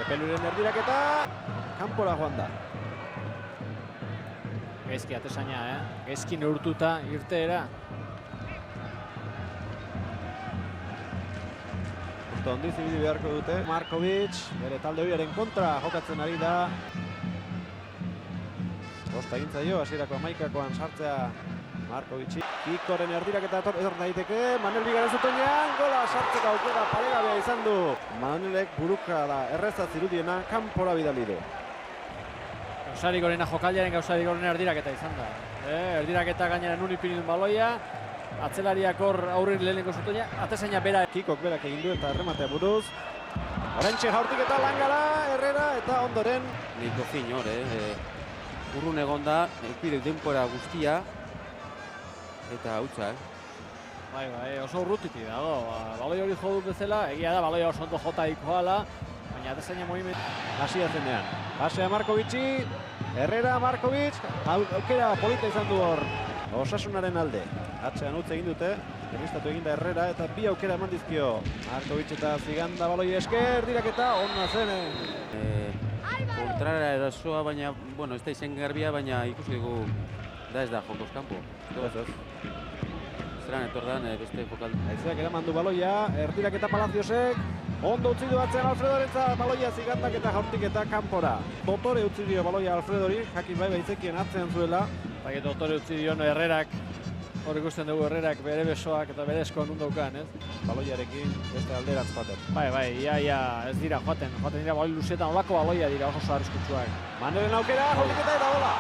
Peluren erdiraketa, kanpora joan da. Gaizki atesaina, gaizki neurtuta irteera. Punto handiz ibili beharko dute. Markovic, bere talde horiaren kontra jokatzen ari da. Bosta egin zaio, hasierako 11koan sartzea Markovic. Kikoren erdiraketa etor daiteke, Manel Bigaren zutoinean, gola sartzeko aukera paregabea izan du. Manelek buruka da erreza zirudiena, kanpora bidali du. Gauzarik gorena jokaldiaren gauzarik gorena erdiraketa izan da. Erdiraketa gainera nun ipini duen baloia, atzelariak hor aurrin lehenengo zutoina, atezaina bera. Kikok berak egin du eta errematea buruz. Orentxe jaurtik eta Langala, Herrera eta ondoren. Niko fin hor, urrun egon da, eukideu denpora guztia. Eta hautza, Bai, oso urrutiti dago. Baloi hori jo du bezala, egia da, baloia oso ondo jota ikoala, baina atezaina movimendu. Hasia zenean. Pasea Markovic'i, Herrera, Markovic, aukera polita izan du hor. Osasunaren alde. Atzean utz egin dute, erristatu eginda Herrera eta bi aukera eman dizkio. Markovic eta Ziganda baloi esker, diraketa, onna zen. kontrara erasoa, baina, bueno, ez da izen garbia, baina ikusi dugu da ez da jokoz kanpo. Zeran etordan beste jokal. Haizeak eraman du baloia, erdiraketa Palaciosek, ondo utzi du atzean Alfredorentzat, baloia Zigandak eta jaurtik eta kanpora. Dotore utzi dio baloia Alfredori, jakin bai baitzekien atzean zuela. Bai, dotore utzi dion Herrerak, hor ikusten dugu Herrerak bere besoak eta bere eskoan nun daukan, ez? Baloiarekin beste alderatz joaten. Bai, ia ez dira joaten dira baloi luzetan, olako baloia dira oso arriskutsuak. Manelen aukera, jaurtiketa eta gola!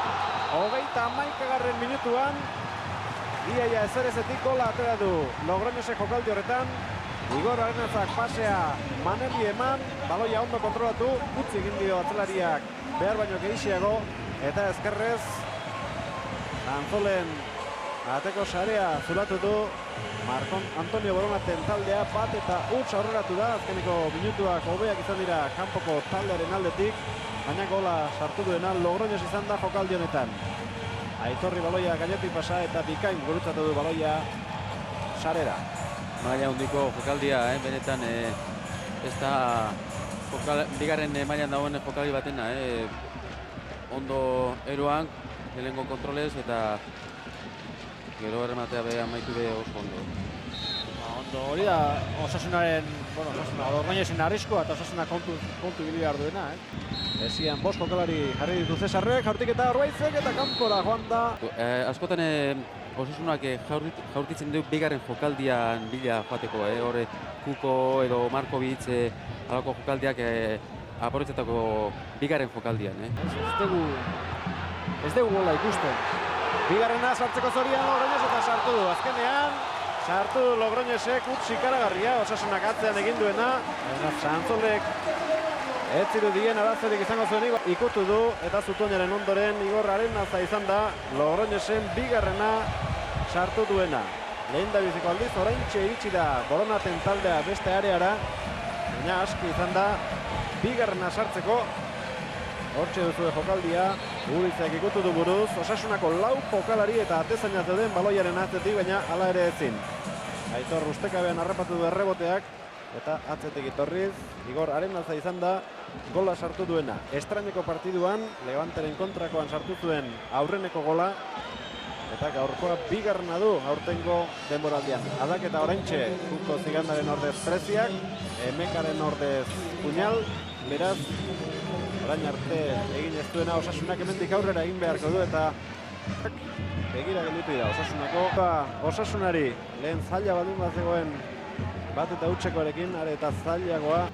31. minutuan, iaia ezerezetik gola atera du Logroñosek jokaldi horretan. Igor Arenazak pasea Maneli eman, baloia ondo kontrolatu, utzi egin dio atzelariak behar baino gehiago, eta ezkerrez Anzolen ateko sarea zulatu du Marcon Antonio Boronaten taldea bat eta huts aurreratu da. Azkeneko minutuak hobeak izan dira kanpoko taldearen aldetik, baina gola sartu duena Logroños izan da jokaldi honetan. Aitorri baloia gainetik pasa eta bikain gurutzatu du baloia sarera. Maila handiko jokaldia, benetan ez da bigarren mailan dagoen jokaldi batena, ondo eroan, lehenengo kontrolez eta gero errematea beha amaitu be oso ondo. Ondo hori da Osasunaren, Logroñosen arriskoa eta Osasuna kontu ibili behar duena, Esian bost jokalari jarri ditu Cesarrek, jaurtik eta Orbaizek eta kanpora joan da. Askotan Osasunak jaurtitzen du bigarren jokaldian bila joateko, horre Kuko edo Markovic alako jokaldiak aprobetxatako bigarren jokaldian. Ez dugu gola ikusten. Bigarrena sartzeko zorian Logroños eta sartu du. Azkenean, sartu du Logroñosek utz ikaragarria, Osasunak atzean egin duena. Santzolek ez zirudien arazorik izango zuen ikutu du eta zutoinaren ondoren Igor Arenaza izan da Logroñosen bigarrena sartu duena. Lehen da biziko aldiz, oraintxe iritsi da Boronaten taldea beste areara, baina aski izan da bigarrena sartzeko. Hortxe duzu jokaldia, Urizek ikutu du buruz, Osasunako 4 jokalari eta atezaina zeuden baloiaren atzetik, baina hala ere ezin. Aitor ustekabean harrapatu du erreboteak eta atzetik itorriz, Igor Arenaza izan da gola sartu duena. Estraineko partiduan, Levanteren kontrakoan sartu zuen aurreneko gola, eta gaurkoa bigarrena du aurtengo denboraldian. Aldaketa oraintxe, Kuko Zigandaren ordez Preziak, Emekaren ordez Puñal, beraz, orain arte egin ez duena Osasunak hemendik aurrera egin beharko du eta begira gelditu dira Osasunako. Osasunari lehen zaila baldin bat zegoen bat eta hutsekoarekin, are eta zailagoa.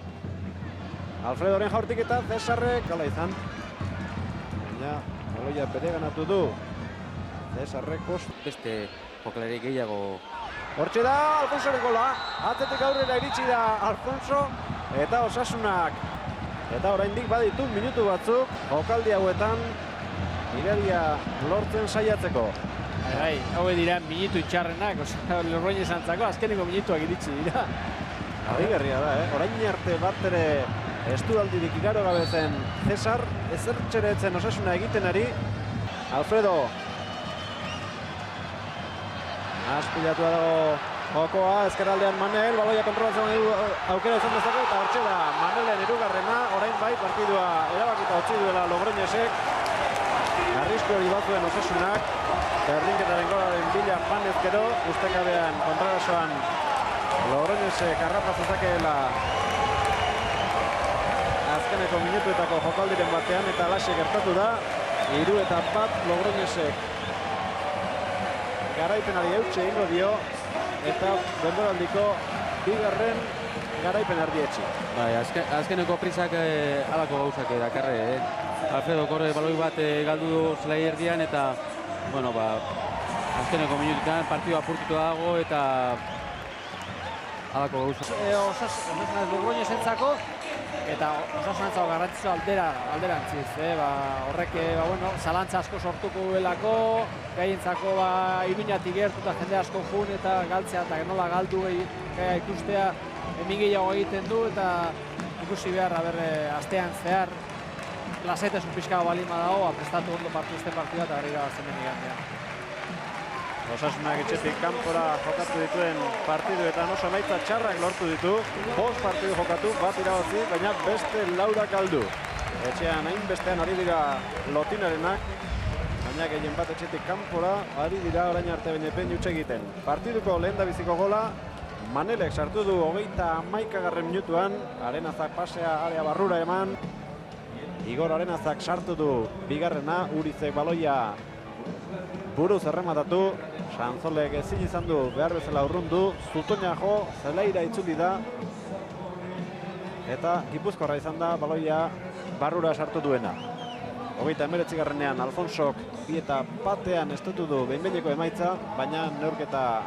Alfredoren jaurtik eta Cesarrek gala izan. Baina baloia bere ganatu du. Cesarrek beste jokalari gehiago. Hortxe da Alfonsoren gola, atzetik aurrera iritsi da Alfonso eta Osasunak. Eta oraindik baditu minutu batzuk jokaldi hauetan iradia lortzen saiatzeko. Bai, hauek dira minutu itxarrenak, Logroñesentzako azkeneko minutuak iritsi dira. Harrigarria da, orain arte bat ere estualdirik igaro gabe zen Cesar, ezertxeretzen Osasuna egiten ari. Alfredo. Azpilatua dago jokoa, ezkerraldean Manel, baloia kontrolatzen aukera izan dezake eta hortxe da Manelen hirugarrena, orain bai erabakita utzi duela Logroñesek. Arrisku hori batzuen Osasunak. Berdinketaren golaren bila panezkero, ustekabean kontrarasoan Logroñesek harrapa zezakeela azkeneko minutuetako jokaldiren batean eta alaxe gertatu da. 3-1 Logroñesek garaipenari eutxe egingo dio eta denboraldiko bigarren garaipen erdietxi. Bai, azkeneko prisak halako gauzak dakarre. Alfredo Korre baloi bat galdu du zelai erdian eta bueno, azkeneko minututan partidua apurtuta dago eta halako gauzak. Osasunaz Logroñesentzako eta Osasunentzako garrantzitsua alderantziz. Horrek zalantza asko sortuko duelako, gaientzako Iruñatik gertuta jende asko jun eta galtzea eta nola galdu gaia ikustea hemin gehiago egiten du eta ikusi behar astean zehar lasaitasun pixka balin badago, prestatu ondo partizten partida eta garrira zemen igandean. Osasunak etxetik kanpora jokatu dituen partiduetan oso emaitza txarrak lortu ditu. 5 partidu jokatu, bat irabazi, baina beste 4 galdu. Etxean hainbestean ari dira Lotinarenak, baina gehien bat etxetik kanpora ari dira orain arte benepen jutxe egiten. Partiduko lehendabiziko gola Manelek sartu du 31. minutuan, Arenazak pasea area barrura eman. Igor Arenazak sartu du bigarrena, Urizek baloia buruz errematatu. Sanzolek ezin izan du behar bezala urrundu, Zutoña jo, zelaira itzuli da. Eta Gipuzkoarra izan da baloia barrura sartu duena. 39. Alfonsok 2-1 estutu du behin-behineko emaitza, baina neurketa